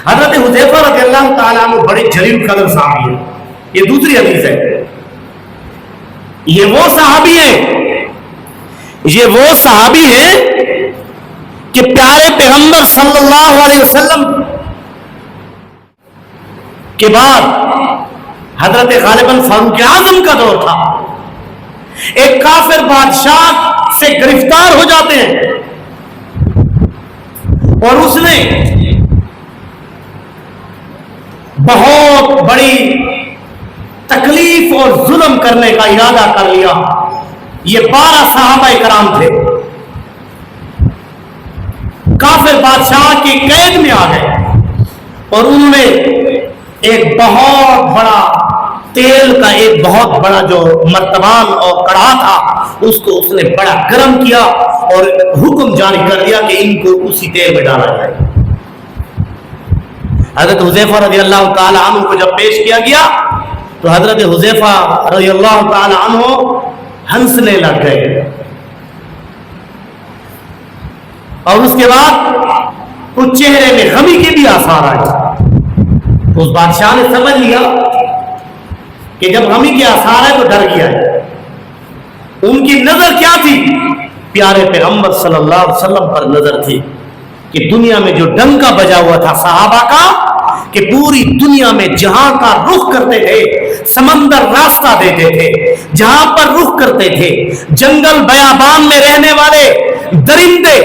حضرت حذیفہ رضی اللہ تعالیٰ عنہ بڑے جلیل قدر صحابی ہیں. یہ دوسری حدیث ہے. یہ وہ صحابی ہیں کہ پیارے پیغمبر صلی اللہ علیہ وسلم کے بعد حضرت غالباً فاروق اعظم کا دور تھا. ایک کافر بادشاہ سے گرفتار ہو جاتے ہیں اور اس نے بہت بڑی تکلیف اور ظلم کرنے کا ارادہ کر لیا. یہ 12 صحابہ کرام تھے. کافر بادشاہ کی قید میں آ گئے اور ان میں ایک بہت بڑا تیل کا ایک بہت بڑا جو مرتبان اور کڑھا تھا اس کو اس نے بڑا گرم کیا اور حکم جاری کر دیا کہ ان کو اسی تیل میں ڈالا جائے. حضرت حذیفہ رضی اللہ تعالی عنہ کو جب پیش کیا گیا تو حضرت حذیفہ رضی اللہ تعالی عنہ ہنسنے لگ گئے اور اس کے بعد اس چہرے میں غمی کے بھی آثار آئے. اس بادشاہ نے سمجھ لیا کہ جب غمی کے آثار ہے تو ڈر گیا ہے. ان کی نظر کیا تھی؟ پیارے پیغمبر صلی اللہ علیہ وسلم پر نظر تھی کہ دنیا میں جو ڈنکا بجا ہوا تھا صحابہ کا کہ پوری دنیا میں جہاں کا رخ کرتے تھے سمندر راستہ دیتے تھے, جہاں پر رخ کرتے تھے جنگل بیابان میں رہنے والے درندے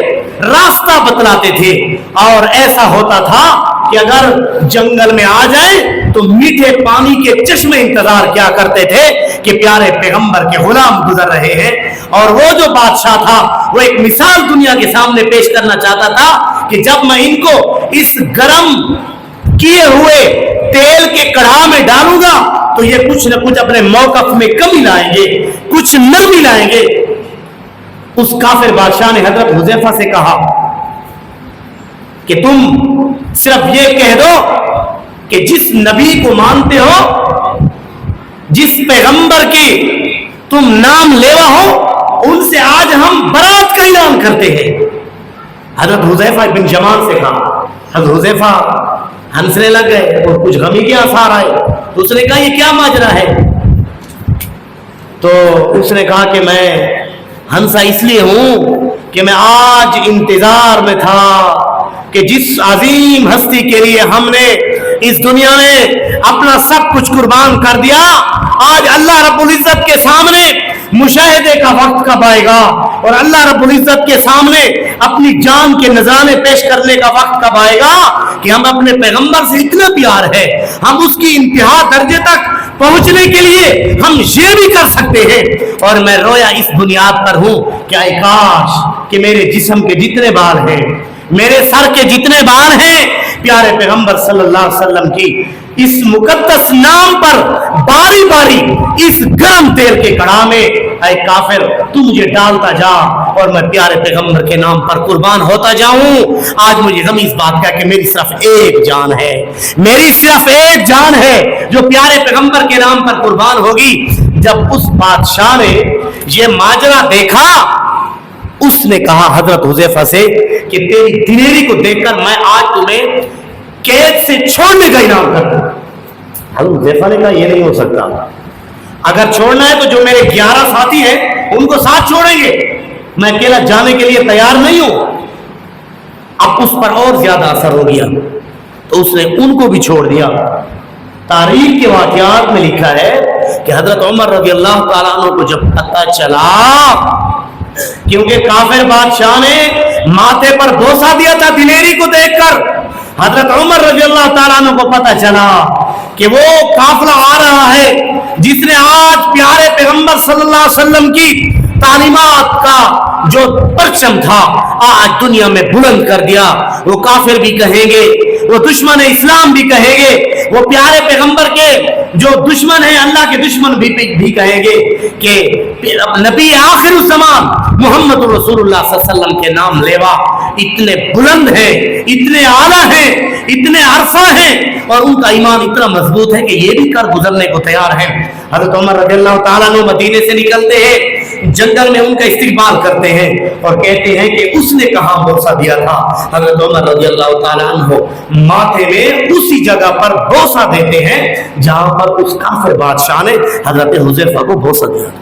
راستہ بتلاتے تھے. اور ایسا ہوتا تھا کہ اگر جنگل میں آ جائیں تو میٹھے پانی کے چشمے انتظار کیا کرتے تھے کہ پیارے پیغمبر کے غلام گزر رہے ہیں. اور وہ جو بادشاہ تھا وہ ایک مثال دنیا کے سامنے پیش کرنا چاہتا تھا کہ جب میں ان کو اس گرم کیے ہوئے تیل کے کڑھا میں ڈالوں گا تو یہ کچھ نہ کچھ اپنے موقف میں کمی لائیں گے, کچھ نرمی لائیں گے. اس کافر بادشاہ نے حضرت حذیفہ سے کہا کہ تم صرف یہ کہہ دو کہ جس نبی کو مانتے ہو, جس پیغمبر کی تم نام لیوا ہو, ان سے آج ہم برات کا اعلان کرتے ہیں. حضرت حذیفہ بن یمان سے کہا. حضرت حذیفہ ہنسنے لگ گئے اور کچھ غمی کے آثار آئے. تو اس نے کہا یہ کیا ماجرا ہے؟ تو اس نے کہا کہ میں ہنسا اس لیے ہوں کہ میں آج انتظار میں تھا کہ جس عظیم ہستی کے لیے ہم نے اس دنیا میں اپنا سب کچھ قربان کر دیا, آج اللہ رب العزت کے سامنے مشاہدے کا وقت کب آئے گا اور اللہ رب العزت کے سامنے اپنی جان کے نذرانے پیش کرنے کا وقت کب آئے گا کہ ہم اپنے پیغمبر سے اتنا پیار ہے ہم اس کی انتہا درجے تک پہنچنے کے لیے ہم یہ بھی کر سکتے ہیں. اور میں رویا اس بنیاد پر ہوں کہ اے کاش کہ میرے جسم کے جتنے بال ہیں, میرے سر کے جتنے بال ہیں, پیارے پیغمبر صلی اللہ علیہ وسلم کی اس مقدس نام پر باری باری اس گرم تیل کے کڑھا میں اے کافر تو مجھے ڈالتا جا اور میں پیارے پیغمبر کے نام پر قربان ہوتا جاؤں. آج مجھے غم اس بات کا کہ میری صرف ایک جان ہے, میری صرف ایک جان ہے جو پیارے پیغمبر کے نام پر قربان ہوگی. جب اس بادشاہ نے یہ ماجرا دیکھا اس نے کہا حضرت حذیفہ سے کہ تیری دلیری کو دیکھ کر میں آج تمہیں قید سے چھوڑنے کا انعام کرتا ہوں. حضرت حذیفہ نے کہا یہ نہیں ہو سکتا, اگر چھوڑنا ہے تو جو میرے 11 ساتھی ہیں ان کو ساتھ چھوڑیں گے, میں اکیلا جانے کے لیے تیار نہیں ہوں. اب اس پر اور زیادہ اثر ہو گیا تو اس نے ان کو بھی چھوڑ دیا. تاریخ کے واقعات میں لکھا ہے کہ حضرت عمر رضی اللہ تعالیٰ عنہ کو جب پتہ چلا, کیونکہ کافر بادشاہ نے ماتھے پر بوسہ دیا تھا دلیری کو دیکھ کر, حضرت عمر رضی اللہ تعالیٰ عنہ کو پتہ چلا کہ وہ قافلہ آ رہا ہے جس نے آج پیارے پیغمبر صلی اللہ علیہ وسلم کی تعلیمات کا جو پرچم تھا آج دنیا میں بلند کر دیا. وہ کافر بھی کہیں گے, وہ دشمن اسلام بھی کہیں گے, وہ پیارے پیغمبر کے جو دشمن ہیں اللہ کے دشمن بھی کہیں گے کہ نبی آخر الزمان محمد رسول اللہ صلی اللہ علیہ وسلم کے نام لیوا اتنے بلند ہیں, اتنے اعلیٰ ہیں, اتنے عرفہ ہیں اور ان کا ایمان اتنا مضبوط ہے کہ یہ بھی کر گزرنے کو تیار ہیں. حضرت عمر رضی اللہ تعالیٰ عنہ مدینے سے نکلتے ہیں جنگل میں ان کا استقبال کرتے ہیں اور کہتے ہیں کہ اس نے کہاں بوسہ دیا تھا؟ حضرت عمر رضی اللہ تعالیٰ عنہ ماتھے میں اسی جگہ پر بوسہ دیتے ہیں جہاں پر اس کافر بادشاہ نے حضرت حذیفہ کو بوسہ دیا تھا۔